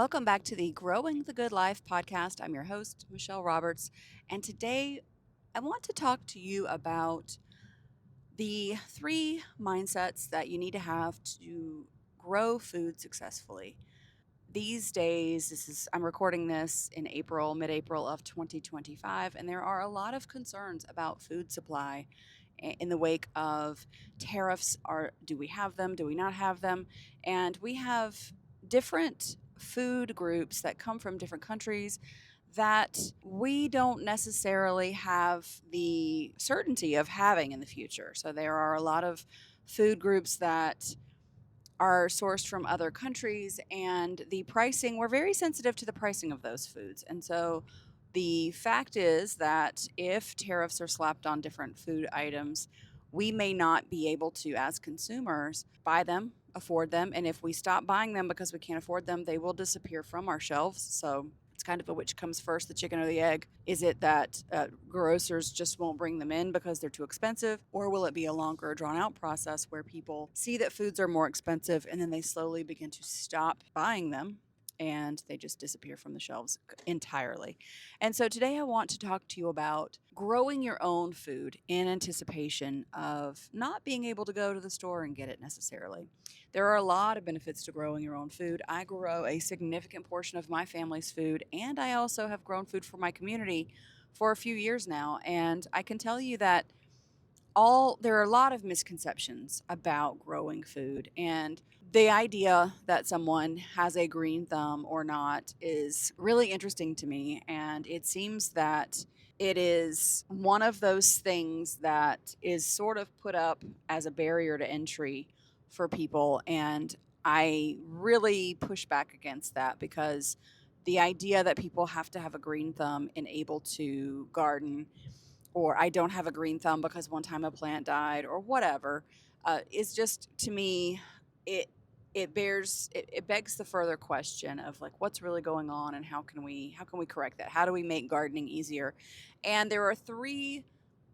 Welcome back to the Growing the Good Life podcast. I'm your host, Michelle Roberts, and today I want to talk to you about the three mindsets that you need to have to grow food successfully. These days, I'm recording this in April, mid-April of 2025, and there are a lot of concerns about food supply in the wake of tariffs. Do we have them? Do we not have them? And we have different food groups that come from different countries that we don't necessarily have the certainty of having in the future. So there are a lot of food groups that are sourced from other countries, and the pricing, we're very sensitive to the pricing of those foods. And so the fact is that if tariffs are slapped on different food items, we may not be able to, as consumers, buy them, afford them. And if we stop buying them because we can't afford them, they will disappear from our shelves. So it's kind of a which comes first, the chicken or the egg? Is it that grocers just won't bring them in because they're too expensive? Or will it be a longer, drawn out process where people see that foods are more expensive and then they slowly begin to stop buying them and they just disappear from the shelves entirely? And so today I want to talk to you about growing your own food in anticipation of not being able to go to the store and get it necessarily. There are a lot of benefits to growing your own food. I grow a significant portion of my family's food, and I also have grown food for my community for a few years now. And I can tell you that there are a lot of misconceptions about growing food, and the idea that someone has a green thumb or not is really interesting to me. And it seems that it is one of those things that is sort of put up as a barrier to entry for people. And I really push back against that, because the idea that people have to have a green thumb and able to garden, or I don't have a green thumb because one time a plant died, or whatever, is just, to me, it it begs the further question of, like, what's really going on, and how can we correct that? How do we make gardening easier? And there are three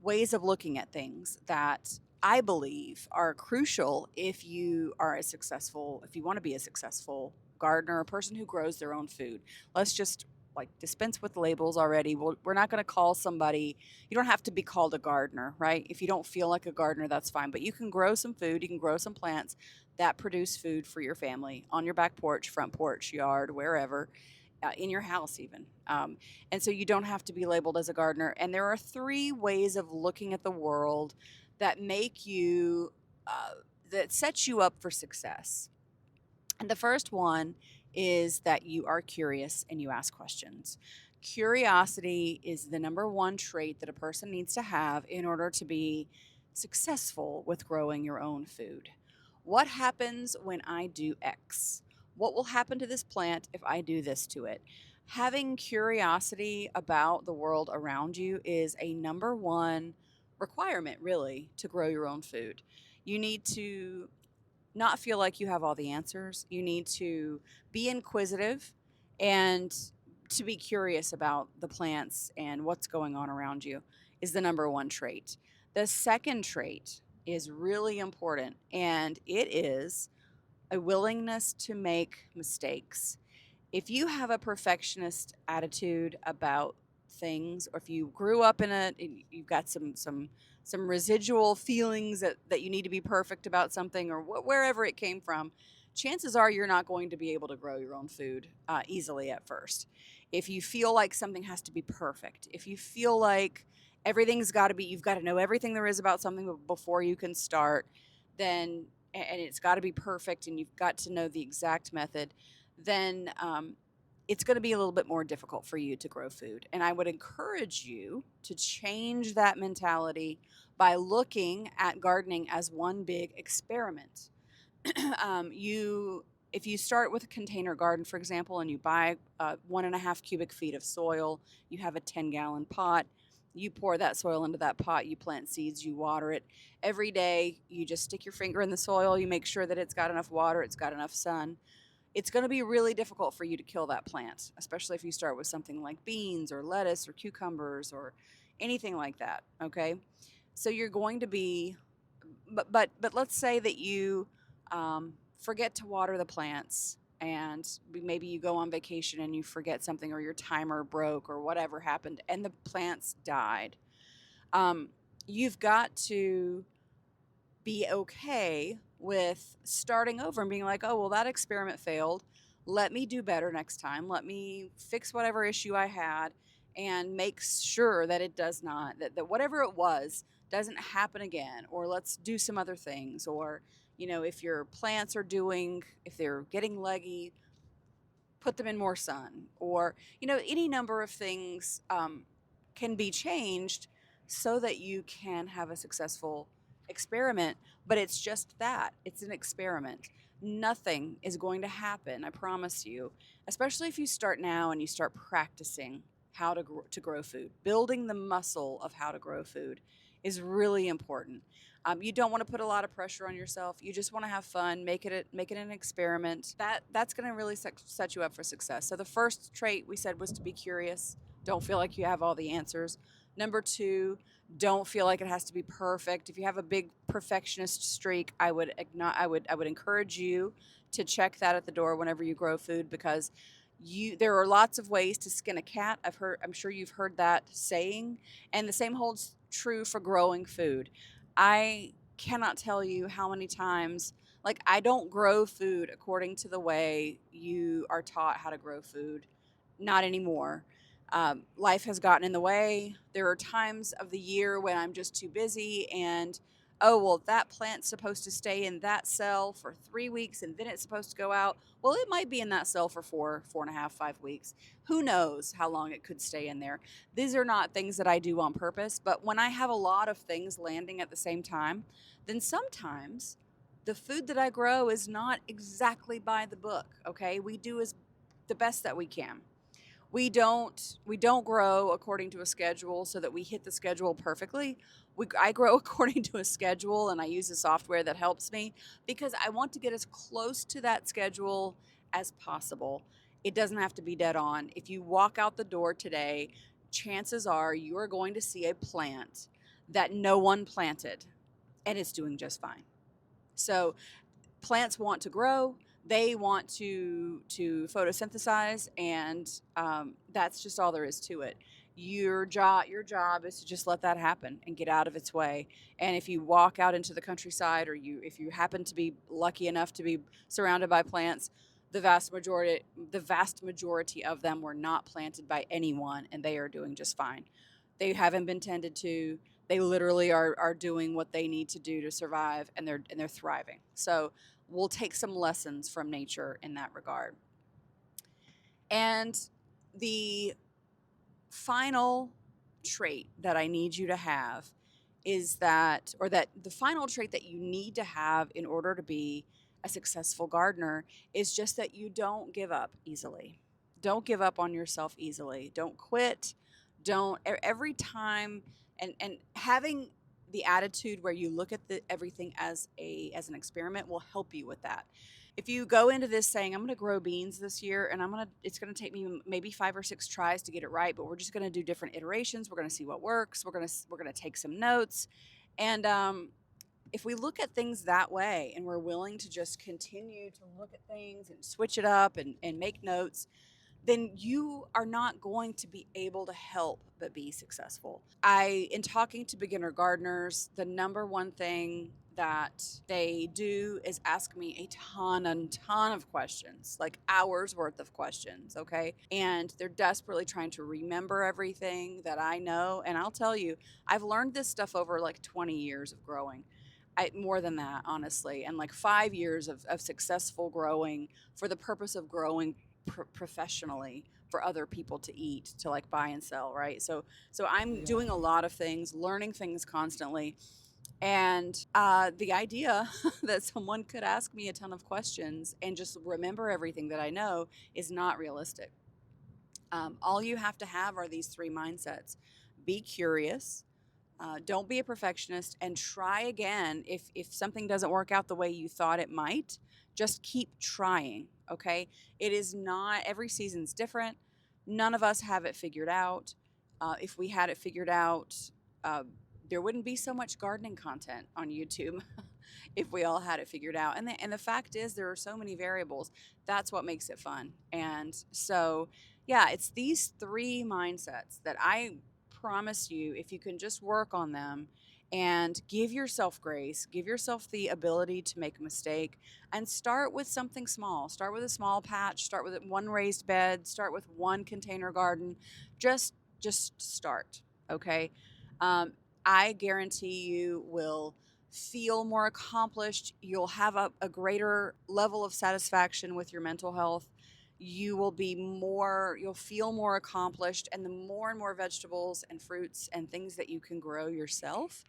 ways of looking at things that I believe are crucial if you want to be a successful gardener, a person who grows their own food. Let's just, like, dispense with labels already. We're not going to call somebody, you don't have to be called a gardener, right? If you don't feel like a gardener, that's fine. But you can grow some food, you can grow some plants that produce food for your family on your back porch, front porch, yard, wherever, in your house, even. And so you don't have to be labeled as a gardener. And there are three ways of looking at the world that uh, that sets you up for success. And the first one is that you are curious and you ask questions. Curiosity is the number one trait that a person needs to have in order to be successful with growing your own food. What happens when I do X? What will happen to this plant if I do this to it? Having curiosity about the world around you is a number one requirement, really, to grow your own food. You need to not feel like you have all the answers. You need to be inquisitive and to be curious about the plants and what's going on around you is the number one trait. The second trait is really important, and it is a willingness to make mistakes. If you have a perfectionist attitude about things, or if you grew up in it and you've got some residual feelings that you need to be perfect about something, or wherever it came from, chances are you're not going to be able to grow your own food easily at first. If you feel like something has to be perfect, if you feel like everything's got to be, you've got to know everything there is about something before you can start, then, and it's got to be perfect and you've got to know the exact method, then it's going to be a little bit more difficult for you to grow food. And I would encourage you to change that mentality by looking at gardening as one big experiment. You If you start with a container garden, for example, and you buy 1.5 cubic feet of soil, you have a 10-gallon pot. You pour that soil into that pot, you plant seeds, you water it. Every day, you just stick your finger in the soil, you make sure that it's got enough water, it's got enough sun. It's going to be really difficult for you to kill that plant, especially if you start with something like beans or lettuce or cucumbers or anything like that. Okay, so you're going to be, but let's say that you forget to water the plants and maybe you go on vacation and you forget something, or your timer broke, or whatever happened, and the plants died. Um, you've got to be okay with starting over and being like, oh, well, that experiment failed. Let me do better next time. Let me fix whatever issue I had and make sure that it does not, that whatever it was doesn't happen again. Or let's do some other things. Or, if your plants are if they're getting leggy, put them in more sun, or any number of things can be changed so that you can have a successful experiment. But it's just that, it's an experiment. Nothing is going to happen, I promise you, especially if you start now and you start practicing how to grow food. Building the muscle of how to grow food is really important. You don't want to put a lot of pressure on yourself. You just want to have fun. Make it an experiment. That's going to really set you up for success. So the first trait we said was to be curious. Don't feel like you have all the answers. Number two, don't feel like it has to be perfect. If you have a big perfectionist streak, I would encourage you to check that at the door whenever you grow food, because there are lots of ways to skin a cat. I'm sure you've heard that saying, and the same holds true for growing food. I cannot tell you how many times, like, I don't grow food according to the way you are taught how to grow food. Not anymore. Life has gotten in the way. There are times of the year when I'm just too busy, and oh, well, that plant's supposed to stay in that cell for 3 weeks and then it's supposed to go out. Well, it might be in that cell for 4.5, 5 weeks. Who knows how long it could stay in there? These are not things that I do on purpose, but when I have a lot of things landing at the same time, then sometimes the food that I grow is not exactly by the book. Okay, we do as the best that we can. We don't grow according to a schedule so that we hit the schedule perfectly. I grow according to a schedule, and I use a software that helps me because I want to get as close to that schedule as possible. It doesn't have to be dead on. If you walk out the door today, chances are you are going to see a plant that no one planted, and it's doing just fine. So plants want to grow, they want to photosynthesize, and that's just all there is to it. Your job is to just let that happen and get out of its way. And if you walk out into the countryside, or if you happen to be lucky enough to be surrounded by plants, the vast majority of them were not planted by anyone, and they are doing just fine. They haven't been tended to. They literally are doing what they need to do to survive, and they're thriving. So we'll take some lessons from nature in that regard. And the final trait that I need you to have that the final trait that you need to have in order to be a successful gardener is just that you don't give up easily. Don't give up on yourself easily. Don't quit. Don't every time, and having the attitude where you look at everything as an experiment will help you with that. If you go into this saying, I'm going to grow beans this year, and it's going to take me maybe 5 or 6 tries to get it right, but we're just going to do different iterations. We're going to see what works. We're going to take some notes. And if we look at things that way, and we're willing to just continue to look at things and switch it up and make notes, then you are not going to be able to help but be successful. In talking to beginner gardeners, the number one thing that they do is ask me a ton of questions, like hours worth of questions, okay? And they're desperately trying to remember everything that I know. And I'll tell you, I've learned this stuff over like 20 years of growing. More than that, honestly, and like 5 years of successful growing for the purpose of growing professionally for other people to eat, to like buy and sell, right? So I'm doing a lot of things, learning things constantly, and the idea that someone could ask me a ton of questions and just remember everything that I know is not realistic. All you have to have are these three mindsets: be curious, don't be a perfectionist, and try again. If something doesn't work out the way you thought it might, just keep trying. Okay, it is not every season's different. None of us have it figured out. If we had it figured out, uh, there wouldn't be so much gardening content on YouTube. if we all had it figured out. And the fact is, there are so many variables. That's what makes it fun. And so, yeah, it's these three mindsets that I promise you, if you can just work on them and give yourself grace, give yourself the ability to make a mistake, and start with something small. Start with a small patch, start with one raised bed, start with one container garden. Just start, okay? Um, I guarantee you will feel more accomplished. You'll have a greater level of satisfaction with your mental health. You'll feel more accomplished. And the more and more vegetables and fruits and things that you can grow yourself,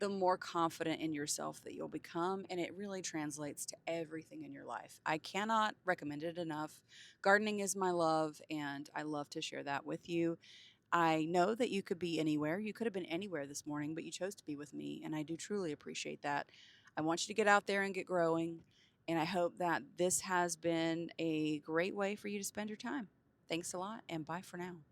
the more confident in yourself that you'll become. And it really translates to everything in your life. I cannot recommend it enough. Gardening is my love, and I love to share that with you. I know that you could be anywhere. You could have been anywhere this morning, but you chose to be with me, and I do truly appreciate that. I want you to get out there and get growing, and I hope that this has been a great way for you to spend your time. Thanks a lot, and bye for now.